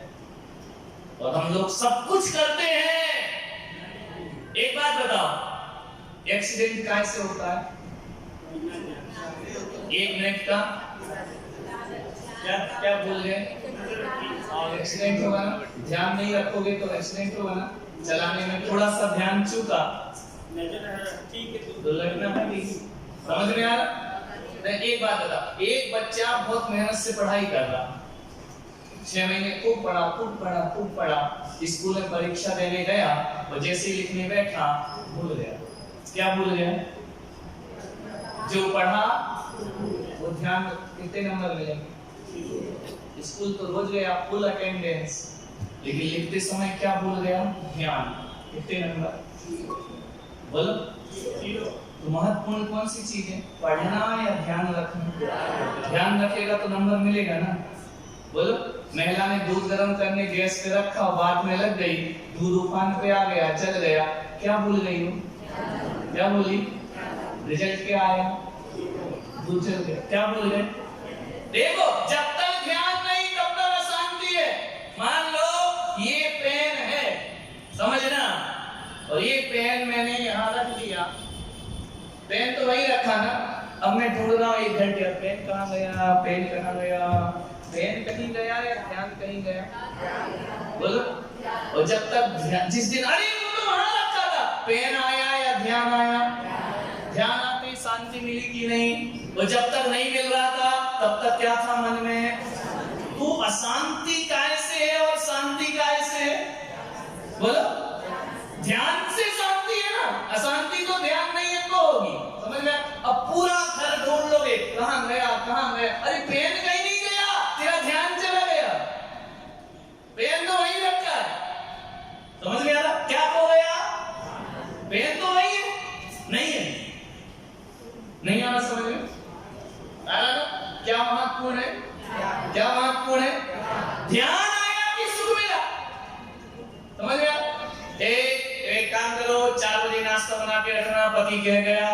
और हम लोग सब कुछ करते हैं। एक बात बताओ, एक्सीडेंट कैसे होता है? 1 मिनट का क्या बोल गए? एक्सीडेंट होगा ना, ध्यान नहीं रखोगे तो एक्सीडेंट होगा ना। चलाने में थोड़ा सा ध्यान चूका दुर्घटना है, समझ में आ रहा? एक बात बता, एक बच्चा बहुत मेहनत से पढ़ाई कर रहा, 6 महीने खूब पढ़ा, स्कूल में परीक्षा देने गया और जैसे ही लिखने बैठा भूल गया। क्या भूल गया? जो पढ़ा वो ध्यान, कितने नंबर मिलेंगे? स्कूल तो रोज गया, फुल अटेंडेंस, लेकिन लिखते समय क्या भूल गया? ध्यान। कितने नंबर? बोलो। तो महत्वपूर्ण कौन सी चीज है, पढ़ना या ध्यान रखना? ध्यान रखेगा तो नंबर मिलेगा ना। बोलो। महिला ने दूध गर्म करने गैस पे रखा और बात में लग गई, दूध उफान पे आ गया, जल गया, क्या भूल गई वो? क्या बोली? रिजल्ट क्या आया? दूध जल गया। क्या भूल गए? देखो जब तक ध्यान नहीं तब तक अशांति है। मान लो ये पेन है, समझना, और ये पेन मैंने यहाँ रख दिया, पेन तो वही रखा ना, अब मैं ढूंढ रहा हूँ 1 घंटे, पेन कहाँ गया, पेन कहाँ गया? पेन कहीं गया या ध्यान कहीं गया? बोलो। और जब तक जिस दिन अरे वो तो वहां रखा था, पेन आया या ध्यान आया? ध्यान आते शांति मिली कि नहीं? और जब तक नहीं मिल रहा था तब तक क्या था मन में? तू अशांति कैसे है और शांति कैसे है? बोलो। ध्यान से शांति है ना, अशांति तो ध्यान नहीं है तो होगी, समझ में? अब पूरा घर ढूंढ लोगे, कहां गया, अरे पेन कहीं नहीं गया, तेरा ध्यान चला गया, पेन तो वहीं रखा है, समझ में आ रहा? क्या हो गया? पेन तो वही है, नहीं आ रहा समझ में? आ रहा ना? क्या महत्वपूर्ण है? क्या महत्वपूर्ण है? ध्यान आया कि सुख मिला? समझ गया? एक काम करो, 4 बजे नाश्ता बना के रखना, पति कह गया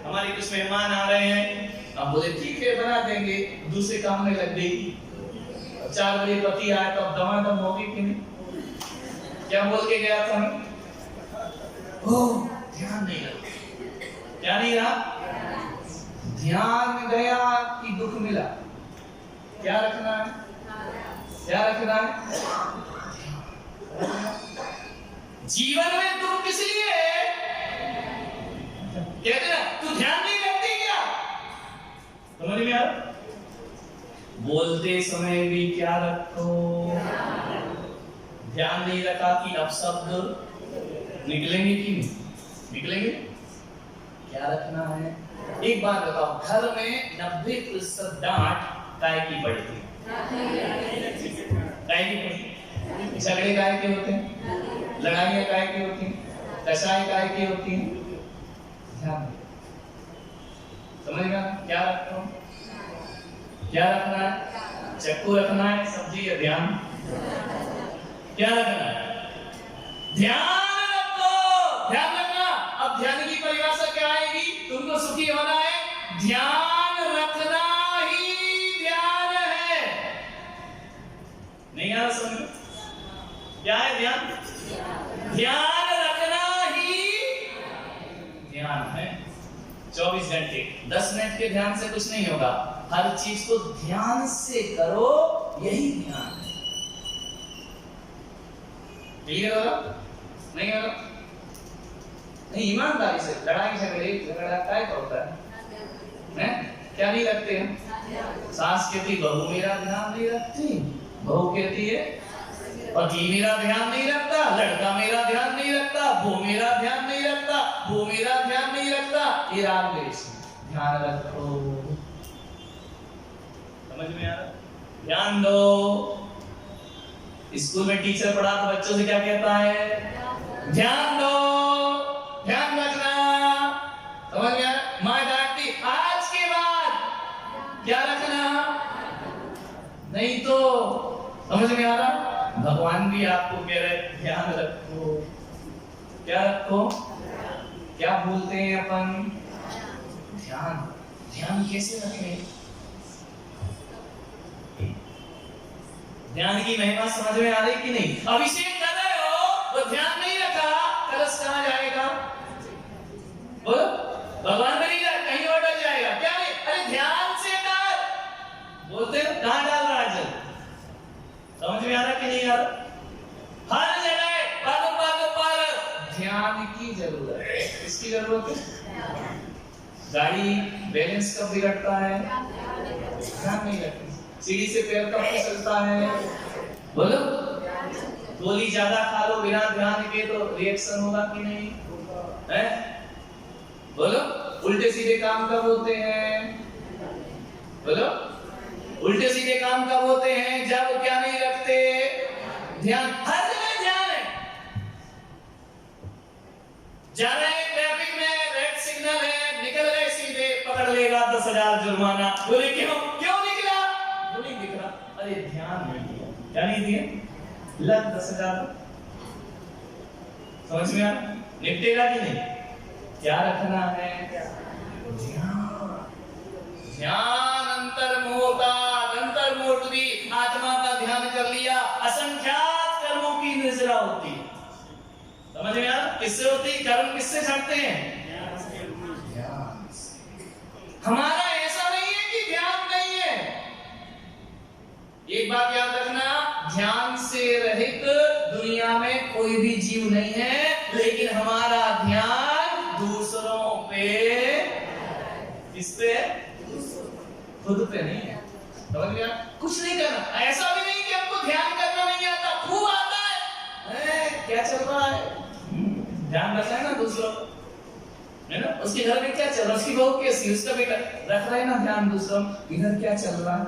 हमारे कुछ मेहमान आ रहे हैं, अब बोले ठीक है बना देंगे, दूसरे काम में लग गई। 4 बजे पति आया तो अब दम होगी कि नहीं? क्या बोल के गया था? ध्यान नहीं रहा। क्या नहीं रहा? ध्यान गया कि दुख मिला? क्या रखना है? क्या रखना है? जीवन में दुख किस लिए है? कहते ना तू ध्यान नहीं रखती क्या? समझ में आ रहा? बोलते समय भी क्या रखो? ध्यान नहीं रखा कि अपशब्द निकलेंगे कि नहीं निकलेंगे? क्या रखना है? एक बात बताओ, घर में 90% डांट काय की पड़ती है? काय की पड़ती? झगड़े काय के होते हैं? लड़ाइयां काय की होती हैं? कसाई काय की होती हैं? ध्यान समझ गया? क्या रखना? क्या रखना है? चक्कू रखना है, सब्जी या ध्यान? क्या रखना है? ध्यान रखो, ध्यान रखना। अब ध्यान की परिभाषा क्या आएगी? तुमको सुखी होना है, ध्यान रखना ही ध्यान है। नहीं आ रहा समझ में? क्या है ध्यान? ध्यान रखना ही ध्यान है। 24 घंटे 10 मिनट के ध्यान से कुछ नहीं होगा, हर चीज को ध्यान से करो, यही ध्यान है। क्लियर हो रहा? नहीं हो रहा? नहीं, ईमानदारी से लड़ाई झगड़ा काय होता है? क्या नहीं रखते हैं? सास कहती बहू मेरा ध्यान नहीं रखती, बहू कहती है पति मेरा ध्यान नहीं रखता, लड़का मेरा ध्यान नहीं रखता, वो मेरा ध्यान नहीं रखता, वो मेरा ध्यान नहीं रखता, ये राग द्वेष। ध्यान रखो, समझ में आ रहा? ध्यान दो। स्कूल में टीचर पढ़ा तो बच्चों से क्या कहता है? ध्यान दो, ध्यान रखना। समझ में आ रहा? माँ डांटती, आज के बाद क्या रखना, नहीं तो। समझ में आ रहा? भगवान भी आपको कह रहे ध्यान रखो। क्या रखो? क्या बोलते हैं अपन? ध्यान। ध्यान कैसे रखें? ध्यान की महिमा समझ में आ रही कि नहीं? अभिषेक कर रहे हो, वो ध्यान नहीं रखा, कलश कहां जाएगा? बोलो, भगवान में नहीं जाए, कहीं और डल जाएगा। क्या नहीं? अरे ध्यान से कर, बोलते हैं कहां डाल रहा है जल? समझ में आ रहा कि नहीं आ रहा? हर जगह पर ध्यान की जरूरत है। किसकी जरूरत है? गाड़ी बैलेंस कब बिगड़ता है? ध्यान नहीं रखती। सीढ़ी से पैर कब फिसलता है? बोलो, गोली ज्यादा खा लो बिना ध्यान के तो रिएक्शन होगा कि नहीं है? बोलो, उल्टे सीधे काम कब होते हैं? बोलो, उल्टे सीधे काम कब होते हैं? जब क्या नहीं रखते? ध्यान। हर जगह ध्यान है। जा रहे हैं ट्रैफिक में, रेड सिग्नल है, निकल गए सीधे, पकड़ लेगा 10,000 जुर्माना। बोले क्यों? क्यों निकला? नहीं दिख रहा। अरे ध्यान नहीं दिया। क्या नहीं दिया? लग 10,000। समझ में आ? निपटेगा कि नहीं? क्या रखना है? ध्यान। ध्यान अंतर्मोट भी आत्मा का ध्यान कर लिया, असंख्यात कर्मों की निजरा होती। समझ में आ? किससे होती? कर्म किससे छटते हैं? ध्यान से। हमारा ऐसा नहीं है कि ध्यान नहीं है। एक बात याद रखना, ध्यान से रहित दुनिया में कोई भी जीव नहीं है, लेकिन हमारा ध्यान दूसरों पे, किस पे? खुद पे नहीं है। समझ गया? कुछ नहीं करना। ऐसा भी नहीं कि हमको ध्यान करना नहीं आता, खूब आता है। क्या चल रहा है? ध्यान रखना है ना दूसरों, है ना? उसके घर में क्या चल रहा है, उसकी बहू कैसी, उसका बेटा, रख रहे हैं ना ध्यान दूसरों, इधर क्या चल रहा है,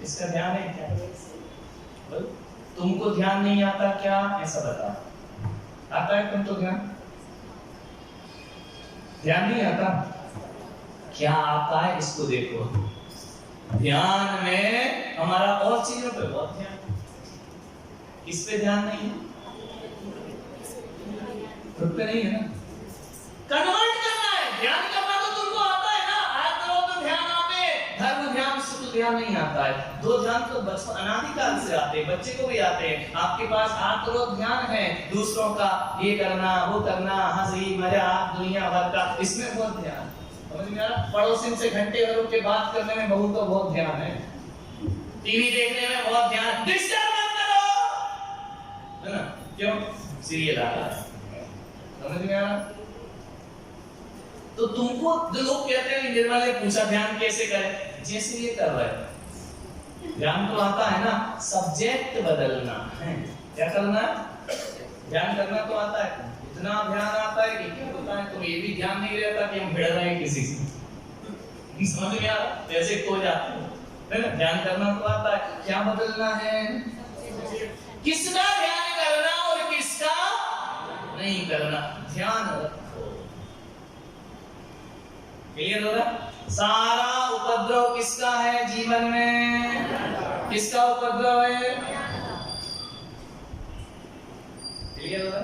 इसका ध्यान है क्या? बोल, तुमको ध्यान नहीं आता क्या? ऐसा बता। आता है तुमको ध्यान? ध्यान नहीं आता? क्या आता है इसको देखो। ध्यान में हमारा और चीजों पे बहुत ध्यान, किस पे ध्यान नहीं है? खुद पे नहीं है ना? कन्वर्ट करना है। ध्यान करना तो तुमको आता है ना, आज करो तो ध्यान आते, धर्म ध्यान से तो ध्यान नहीं आता है। दो ध्यान तो बचपन अनादिकाल से आते हैं, बच्चे को भी आते हैं। आपके पास आत्मरोध ध्यान है, दूसरों का ये करना वो करना, हंसी मजाक दुनिया भर का, इसमें बहुत ध्यान। समझ में आ रहा? पड़ोसी से घंटे भर के बात करने में बहू को बहुत ध्यान है, टीवी देखने में बहुत ध्यान, डिस्टर्ब मत करो, है ना? क्यों? सीरियल आ रहा है। समझ में आ रहा? तो तुमको जो लोग कहते हैं निर्मल ने पूछा ध्यान कैसे करें, जैसे ये कर रहे हैं ध्यान तो आता है ना, सब्जेक्ट बदलना है। क्या करना? ध्यान करना तो आता है, इतना ध्यान आता है कि क्या होता है, तो ये भी ध्यान नहीं रहता कि हम भिड़ रहे हैं किसी से। समझ में आ रहा? वैसे खो जाते है ना? ध्यान करना तो आता है, क्या बदलना है? किसका ध्यान करना और किसका नहीं करना। ध्यान रखो। क्लियर हो रहा? सारा उपद्रव किसका है जीवन में? किसका उपद्रव है? क्लियर हो रहा?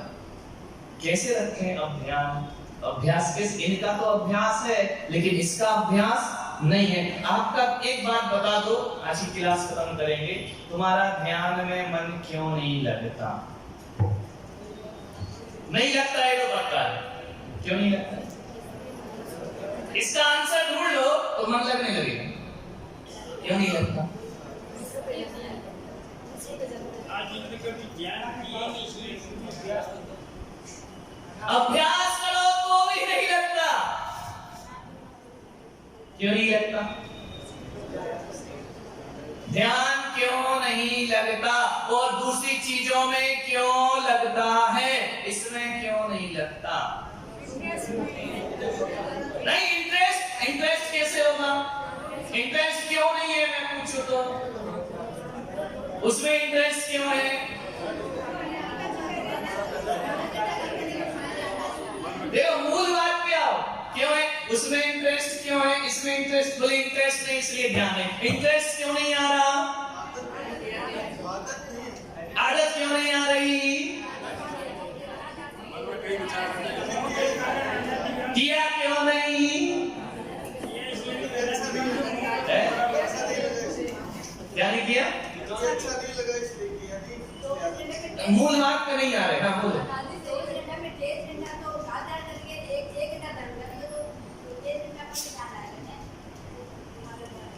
कैसे रखें अब ध्यान? अभ्यास कैसे? इनका तो अभ्यास है लेकिन इसका अभ्यास नहीं है। आपका एक बात बता दो, आज की क्लास खत्म करेंगे। तुम्हारा ध्यान में मन क्यों नहीं लगता? नहीं लगता है तो पक्का है। क्यों नहीं लगता? इसका आंसर ढूंढ लो तो मन लगने लगेगा। क्यों नहीं लगता? अभ्यास करो तो भी नहीं लगता। क्यों नहीं लगता? ध्यान क्यों नहीं लगता? और दूसरी चीजों में क्यों लगता है? इसमें क्यों नहीं लगता? उसमें इंटरेस्ट क्यों है? देखो मूल बात पे आओ, क्यों है उसमें इंटरेस्ट, क्यों है इसमें इंटरेस्ट? बोले इंटरेस्ट नहीं इसलिए ध्यान है। इंटरेस्ट क्यों नहीं आ रहा? आदत क्यों नहीं आ रही? किया क्यों नहीं? क्या नहीं किया? मूल बात पे नहीं आ रहे। हाँ बोलो।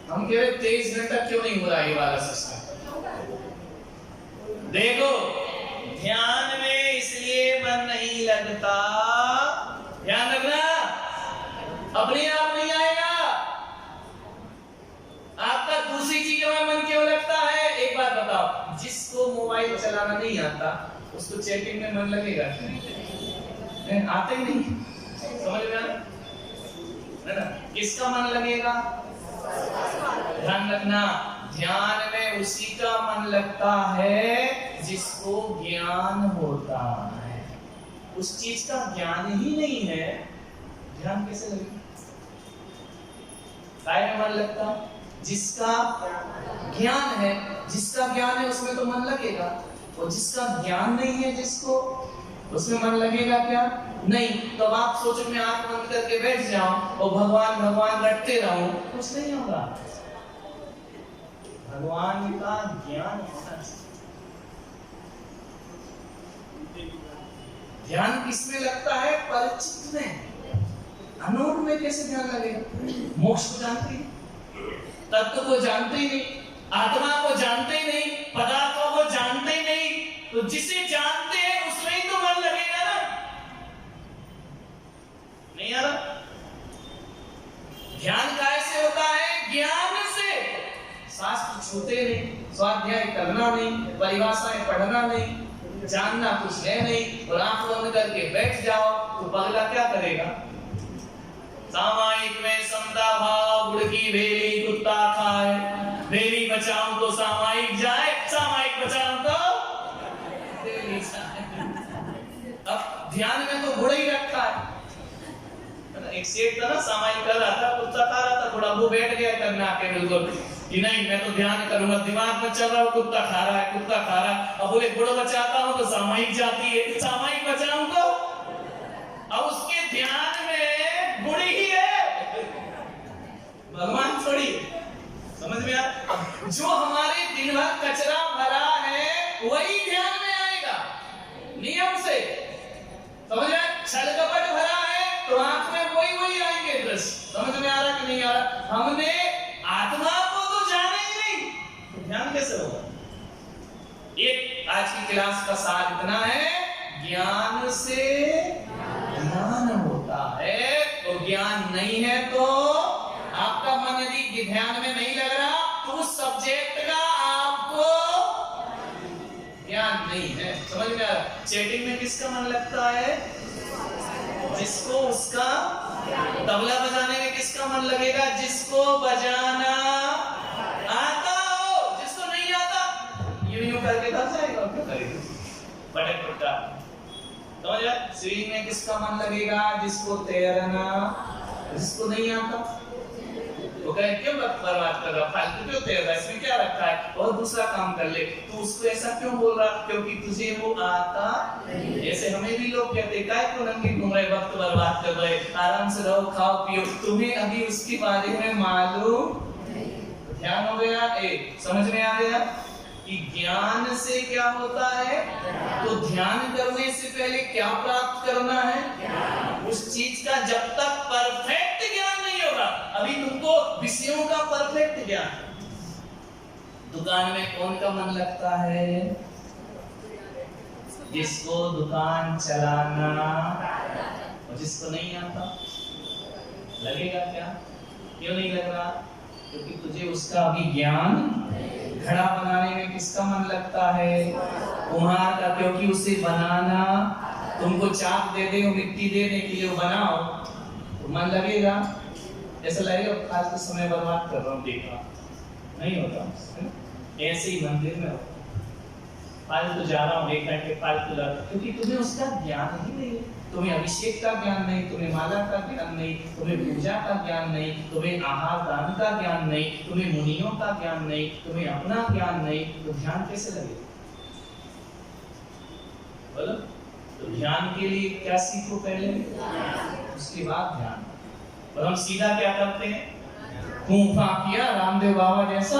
हम कह रहे 23 घंटा क्यों नहीं हो रहा ये वाला सिस्टम? देखो ध्यान में इसलिए मन नहीं लगता, ध्यान रखना, अपने आप नहीं आएगा। आपका दूसरी चीजों में मन क्यों लगता है? एक बात बताओ, जिसको मोबाइल चलाना नहीं आता उसको चैटिंग में मन लगेगा? आते ही नहीं, समझ में है ना? किसका मन लगेगा? ध्यान रखना, ध्यान में उसी का मन लगता है जिसको ज्ञान होता है। उस चीज का ज्ञान ही नहीं है, ध्यान कैसे लगेगा? काय में मन लगता? जिसका ज्ञान है, जिसका ज्ञान है उसमें तो मन लगेगा, और जिसका ज्ञान नहीं है जिसको, उसमें मन लगेगा क्या? नहीं। तो आप सोचो मैं आंख बंद करके बैठ जाऊं और भगवान भगवान रटते रहूं, कुछ नहीं होगा। भगवान का ज्ञान होना चाहिए। ध्यान किसमें लगता है? परिचित में। अनूढ़ में कैसे ध्यान लगेगा? मोक्ष को जानते ही, तत्व को जानते ही नहीं, आत्मा को जानते ही नहीं, पदार्थों को जानते ही नहीं, तो जिसे जानते हैं उसमें ही तो मन लगेगा ना? नहीं आ रहा? ध्यान कैसे होता है? ज्ञान से। शास्त्र छूते नहीं, स्वाध्याय करना नहीं, परिभाषाएं पढ़ना नहीं, जानना कुछ है नहीं, और आंख बंद करके बैठ जाओ तो पगला क्या करेगा? सामायिक में समता भाव, गुड़ की भेली कुत्ता खाए, भेली बचाऊं तो सामायिक जाए, सामायिक बचाऊं तो भेली जाए। अब ध्यान में तो गुड़ ही रखा है। एक सेठ था ना, सामायिक कर रहा था, कुत्ता खा रहा था, थोड़ा वो बैठ गया करना के बिल्कुल कि नहीं मैं तो ध्यान करूंगा, दिमाग में चल रहा है कुत्ता खा रहा है, कुत्ता खा रहा है। अब बोले गुड़ बचाता हूं तो सामायिक जाती है, सामायिक बचाऊं तो, अब उसके ध्यान में गुड़ ही है, भगवान थोड़ी। समझ में आ? जो हमारे दिन भर कचरा भरा है वही ध्यान में आएगा नियम से। समझ में? छल कपट भरा है तो आंख में वही आएंगे दृश्य। समझ में आ रहा कि नहीं आ रहा? हमने आत्मा को तो जाना ही नहीं, तो ध्यान कैसे होगा? एक आज की क्लास का सार इतना है, ज्ञान से ध्यान होता है, तो ज्ञान नहीं है तो आपका मन यदि ध्यान में नहीं लग रहा तो उस सब्जेक्ट का आपको ज्ञान नहीं है। समझ में आ रहा? चैटिंग में किसका मन लगता है? जिसको उसका। तबला बजाने में किसका मन लगेगा? जिसको बजाना आता हो। जिसको नहीं आता यूं करके कर जाएगा, क्या करेगा? पटक पटका। समझ आया? स्विमिंग में किसका मन लगेगा? जिसको तैरना। जिसको नहीं आता तो कहे क्यों वक्त बर्बाद कर रहा, फालतू क्यों तैर रहा है, इसमें क्या रखा है, और दूसरा काम कर ले। तो उसको ऐसा क्यों बोल रहा? क्योंकि तुझे वो आता नहीं। जैसे हमें भी लोग कहते काय को नंगे घूम रहे, वक्त बर्बाद कर रहे, आराम से रहो खाओ पियो, तुम्हें अभी उसके बारे में मालूम नहीं। ध्यान हो गया? समझ में आ गया कि ज्ञान से क्या होता है? तो ध्यान करने से पहले क्या प्राप्त करना है? उस चीज का जब तक परफेक्ट ज्ञान नहीं होगा, अभी तुमको विषयों का परफेक्ट ज्ञान। दुकान में कौन का मन लगता है? जिसको दुकान चलाना, और जिसको नहीं आता लगेगा क्या? क्यों नहीं लग रहा? क्योंकि तुझे उसका अभी ज्ञान। घड़ा बनाने में किसका मन लगता है? कुम्हार का, क्योंकि उसे बनाना, तुमको चाक दे दे, मिट्टी देने के लिए बनाओ तो मन लगेगा? ऐसा लगेगा फालतू समय बर्बाद कर रहा हूँ, देखा नहीं होता। ऐसे ही मंदिर में होता। फालतू जा रहा हूँ 1 घंटे फालतू लगा, क्योंकि तुम्हें उसका ज्ञान ही नहीं है। तुम्हें अभिषेक का ज्ञान नहीं, तुम्हें माला का ज्ञान नहीं, तुम्हें पूजा का ज्ञान नहीं, तुम्हें आहार दान का ज्ञान नहीं, तुम्हें मुनियों का ज्ञान नहीं, तुम्हें अपना ज्ञान नहीं, तो ध्यान कैसे लगेगा? बोलो। तो ध्यान के लिए क्या सीखो पहले, उसके बाद ध्यान। और हम सीधा क्या करते हैं, फूंफा किया रामदेव बाबा जैसा,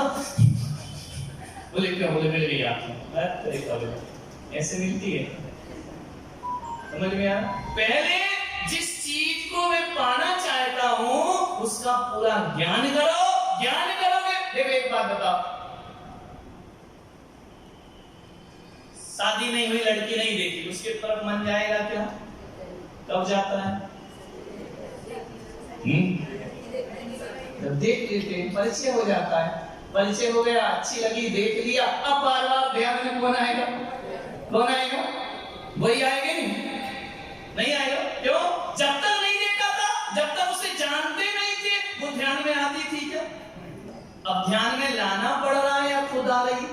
बोले क्या, बोले मिल गई आपको, ऐसे मिलती है, समझ में आया? पहले जिस चीज को मैं पाना चाहता हूं उसका पूरा ज्ञान करो। ज्ञान करोगे, देखो एक बात बताओ, शादी नहीं हुई, लड़की नहीं देखी, उसके तरफ मन जाएगा क्या? कब जाता है? जब देख लेते हैं, परिचय हो जाता है, परिचय हो गया, अच्छी लगी, देख लिया, अब बार बार ध्यान में कौन आएगा? कौन आएगा? वही आएगा नहीं आएगा। क्यों? जब तक नहीं देखा था, जब तक उसे जानते नहीं थे, वो ध्यान में आती थी क्या? अब ध्यान में लाना पड़ रहा है या खुद आ रही?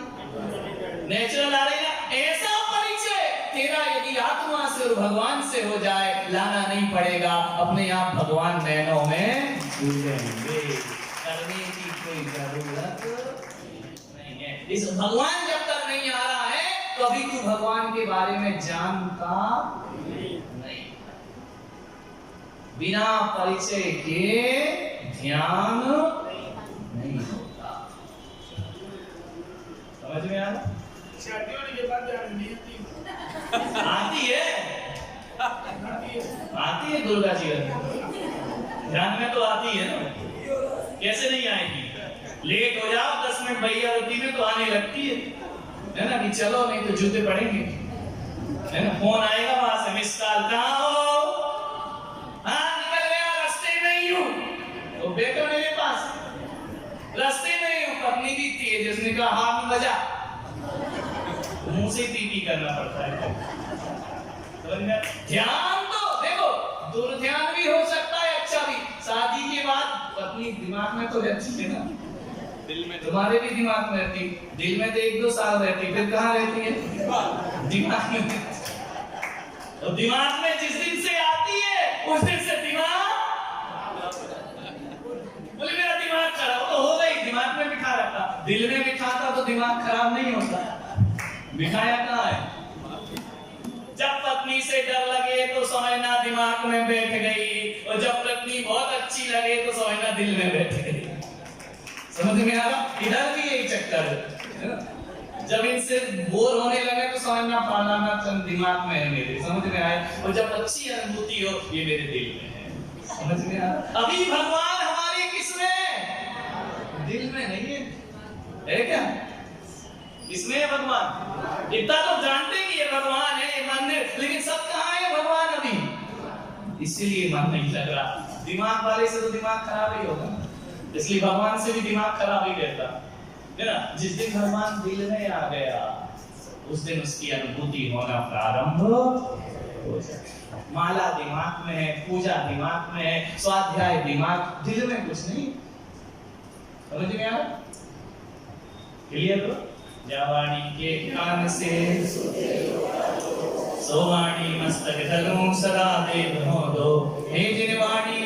नेचुरल आ रही है। ऐसा परिचय तेरा यदि आत्मा से और भगवान से हो जाए, लाना नहीं पड़ेगा, अपने आप भगवान नैनों में डूबेंगे, करने की कोई जरूरत नहीं है। इस भगवान जब तक नहीं आ रहा है तो अभी तू भगवान के बारे में जानता नहीं। बिना परिचय के ध्यान नहीं होता। समझ में आ रहा? शादी होने के बाद ध्यान नहीं आती है, आती है दुर्गा जी ध्यान में तो आती है ना, कैसे नहीं आएगी? लेट हो जाओ 10 मिनट भैया रोटी में तो आने लगती है ना, कि चलो नहीं तो जूते पड़ेंगे, है ना? फोन आएगा वहां से, मिस कॉल, कहाँ हो? हाँ निकल गया, रास्ते में ही हूँ। तो बेटा मेरे पास रास्ते में ही हूँ। पत्नी भी थी जिसने कहा हाथ में बजा, मुंह से पी करना पड़ता है। ध्यान तो देखो, दुर्ध्यान भी हो सकता है, अच्छा भी। शादी के बाद पत्नी दिमाग में तो रहती है ना, दिल में, तुम्हारे भी दिमाग में रहती, दिल में तो 1-2 साल रहती, फिर कहाँ रहती है? दिमाग में। तो दिमाग में जिस दिन से आती है उस दिन से दिमाग, बोले मेरा दिमाग खराब, तो हो गई, दिमाग में बिठा रखा। दिल में बिठाता तो दिमाग खराब नहीं होता, बिठाया कहाँ है? जब पत्नी से डर लगे तो समझना दिमाग में बैठ गई, और जब पत्नी बहुत अच्छी लगे तो समझना दिल में बैठ गई। समझ में आ रहा? इधर भी यही चक्कर है। जब इनसे बोर होने लगे तो समझना फलाना चंद दिमाग में है मेरे, समझ में आए? और जब अच्छी अनुभूति हो, ये मेरे दिल में है। समझ में आ रहा? अभी भगवान हमारे किसमें? दिल में नहीं है क्या? इसमें है भगवान। इतना तो जानते कि ये भगवान है, ये मंदिर, लेकिन सब कहाँ है भगवान अभी? इसीलिए मन नहीं लग रहा। दिमाग वाले से तो दिमाग खराब ही होगा, इसलिए भगवान से भी दिमाग खराब ही रहता है ना। जिस दिन भगवान दिल में आ गया उस दिन उसकी अनुभूति होना प्रारंभ हो जाए। माला दिमाग में है, पूजा दिमाग में है, स्वाध्याय दिमाग, दिल में कुछ नहीं। समझ में आ रहा? क्लियर करो। जवानी के कान से सोवाणी मस्तक धरू सदा देव हो दो, हे जिनवाणी